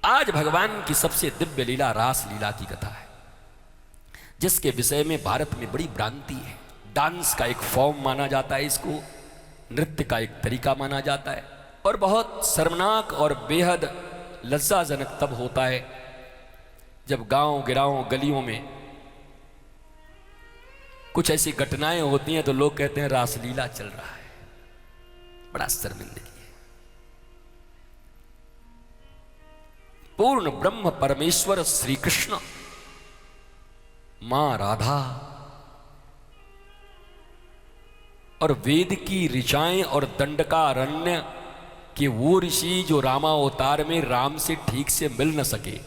आज भगवान की सबसे दिव्य लीला रास लीला की कथा है, जिसके विषय में भारत में बड़ी भ्रांति है। डांस का एक फॉर्म माना जाता है इसको, नृत्य का एक तरीका माना जाता है, और बहुत शर्मनाक और बेहद लज्जाजनक तब होता है जब गांव गिराओं गलियों में कुछ ऐसी घटनाएं होती हैं तो लोग कहते हैं रासलीला चल रहा है। बड़ा शर्मिंदगी है। पूर्ण ब्रह्म परमेश्वर श्री कृष्ण, मां राधा और वेद की ऋचाएं और दंडकारण्य कि वो ऋषि जो रामावतार में राम से ठीक से मिल न सके,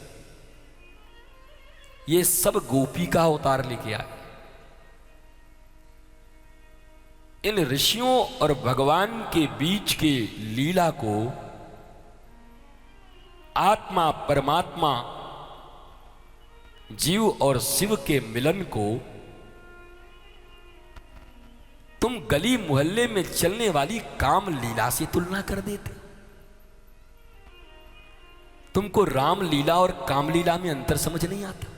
ये सब गोपी का अवतार लेके आए। इन ऋषियों और भगवान के बीच के लीला को आत्मा परमात्मा जीव और शिव के मिलन को तुम गली मोहल्ले में चलने वाली काम लीला से तुलना कर देते। तुमको राम लीला और काम लीला में अंतर समझ नहीं आता।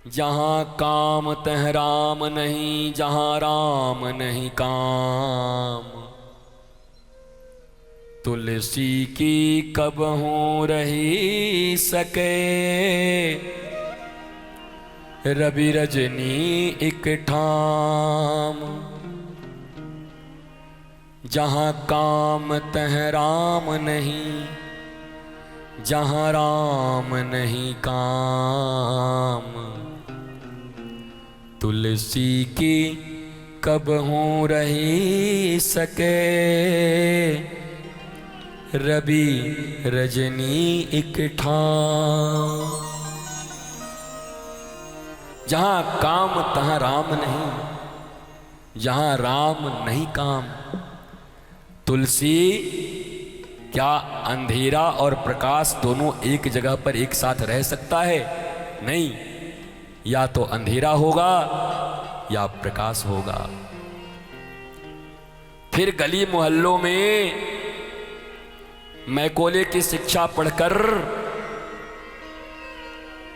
जहां काम तह राम नहीं, जहां राम नहीं काम, तुलसी की कब हो रही सके, रवि रजनी एक ठाम। जहां काम तह राम नहीं, जहां राम नहीं काम, तुलसी की कब हो रही सके, रवि रजनी एक ठाम। जहां काम तहां राम नहीं, जहां राम नहीं काम। तुलसी क्या अंधेरा और प्रकाश दोनों एक जगह पर एक साथ रह सकता है? नहीं, या तो अंधेरा होगा या प्रकाश होगा। फिर गली मोहल्लों में मैकोले की शिक्षा पढ़कर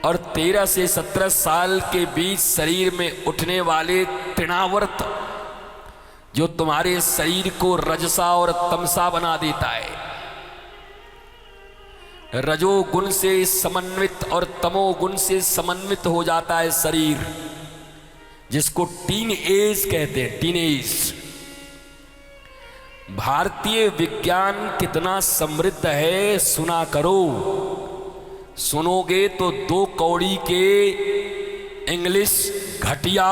और 13 से 17 साल के बीच शरीर में उठने वाले तृणावर्त जो तुम्हारे शरीर को रजसा और तमसा बना देता है, रजोगुण से समन्वित और तमोगुण से समन्वित हो जाता है शरीर, जिसको टीन एज कहते हैं। Teen age. भारतीय विज्ञान कितना समृद्ध है सुना करो। सुनोगे तो 2 कौड़ी के इंग्लिश घटिया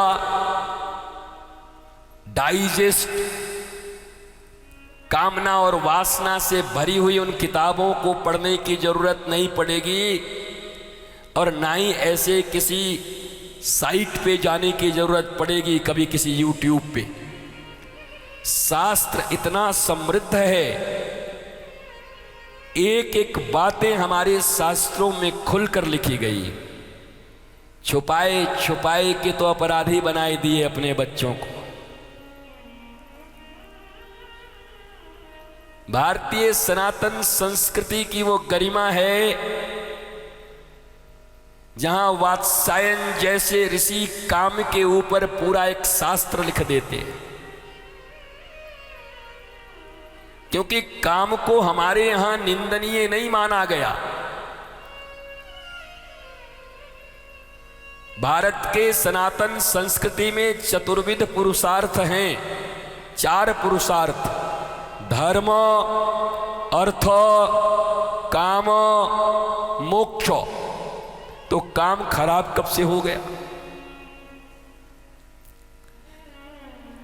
डाइजेस्ट कामना और वासना से भरी हुई उन किताबों को पढ़ने की जरूरत नहीं पड़ेगी, और ना ही ऐसे किसी साइट पे जाने की जरूरत पड़ेगी, कभी किसी यूट्यूब पे। शास्त्र इतना समृद्ध है, एक एक बातें हमारे शास्त्रों में खुलकर लिखी गई। छुपाए छुपाए के तो अपराधी बनाए दिए अपने बच्चों को। भारतीय सनातन संस्कृति की वो गरिमा है जहां वात्सायन जैसे ऋषि काम के ऊपर पूरा एक शास्त्र लिख देते हैं, क्योंकि काम को हमारे यहां निंदनीय नहीं माना गया। भारत के सनातन संस्कृति में चतुर्विध पुरुषार्थ हैं। 4 पुरुषार्थ: धर्म, अर्थ, काम, मोक्ष। तो काम खराब कब से हो गया?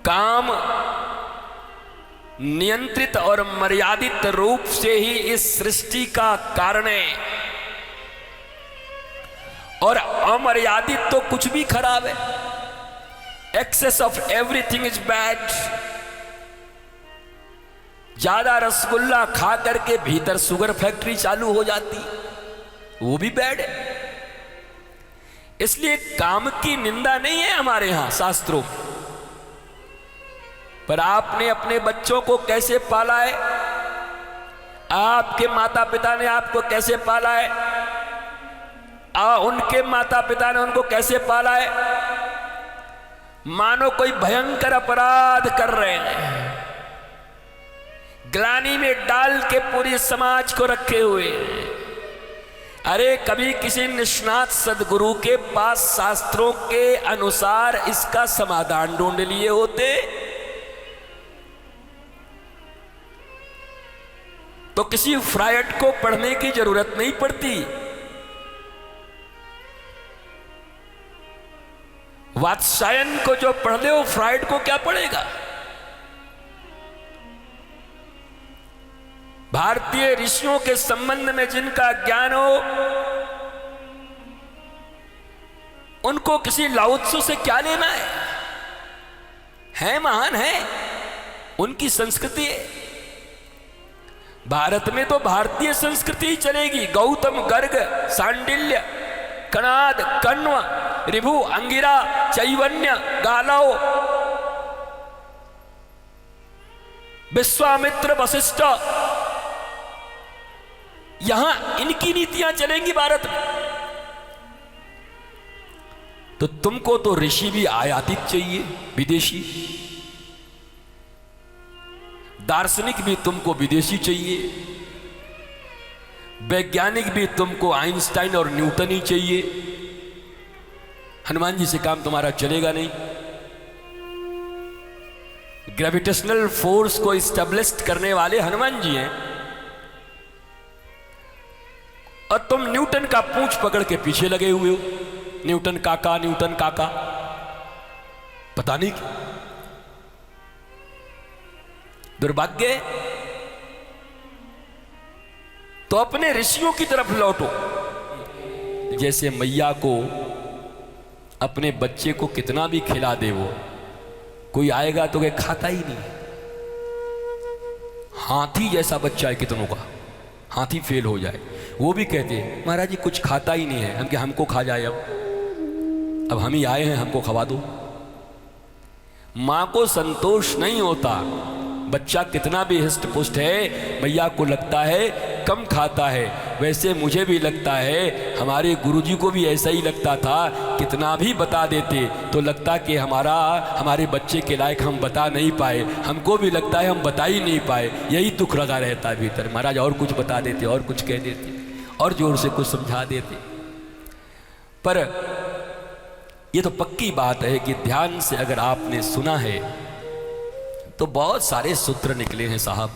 काम नियंत्रित और मर्यादित रूप से ही इस सृष्टि का कारण है, और अमर्यादित तो कुछ भी खराब है। Excess of everything is bad. ज्यादा रसगुल्ला खा करके भीतर शुगर फैक्ट्री चालू हो जाती, वो भी बैड है। इसलिए काम की निंदा नहीं है हमारे यहां शास्त्रों में। पर आपने अपने बच्चों को कैसे पाला है? आपके माता पिता ने आपको कैसे पाला है? उनके माता पिता ने उनको कैसे पाला है, मानो कोई भयंकर अपराध कर रहे हैं, ग्लानि में डाल के पूरी समाज को रखे हुए। अरे कभी किसी निष्णात सदगुरु के पास शास्त्रों के अनुसार इसका समाधान ढूंढ लिए होते तो किसी फ्रायड को पढ़ने की जरूरत नहीं पड़ती। वात्स्यायन को जो पढ़ ले वो फ्रायड को क्या पढ़ेगा। भारतीय ऋषियों के संबंध में जिनका ज्ञान हो उनको किसी लाओ त्से से क्या लेना है महान है, उनकी संस्कृति है। भारत में तो भारतीय संस्कृति ही चलेगी। गौतम, गर्ग, सांडिल्य, कणाद, कण्व, ऋभु, अंगिरा, चैवन्य, गालव, विश्वामित्र, वशिष्ठ, यहां इनकी नीतियां चलेंगी भारत में। तो तुमको तो ऋषि भी आयातित चाहिए, विदेशी। दार्शनिक भी तुमको विदेशी चाहिए, वैज्ञानिक भी तुमको आइंस्टाइन और न्यूटन ही चाहिए। हनुमान जी से काम तुम्हारा चलेगा नहीं। ग्रेविटेशनल फोर्स को इस्टेब्लिश करने वाले हनुमान जी हैं और तुम न्यूटन का पूंछ पकड़ के पीछे लगे हुए हो। न्यूटन काका, न्यूटन काका, पता नहीं क्यों। दुर्भाग्य। तो अपने ऋषियों की तरफ लौटो। जैसे मैया को अपने बच्चे को कितना भी खिला दे, वो कोई आएगा तो क्या खाता ही नहीं। हाथी जैसा बच्चा है कितनों का, हाथी फेल हो जाए वो भी कहते हैं महाराज जी कुछ खाता ही नहीं है। हम कि हमको खा जाए, अब हम ही आए हैं, हमको खवा दो। मां को संतोष नहीं होता, बच्चा कितना भी हिस्ट पुष्ट है, मैया को लगता है कम खाता है। वैसे मुझे भी लगता है, हमारे गुरुजी को भी ऐसा ही लगता था। कितना भी बता देते तो लगता कि हमारे बच्चे के लायक हम बता नहीं पाए। हमको भी लगता है हम बता ही नहीं पाए, यही दुख लगा रहता है भीतर। महाराज और कुछ बता देते, और कुछ कह देते, और जोर से कुछ समझा देते। पर ये तो पक्की बात है कि ध्यान से अगर आपने सुना है तो बहुत सारे सूत्र निकले हैं साहब।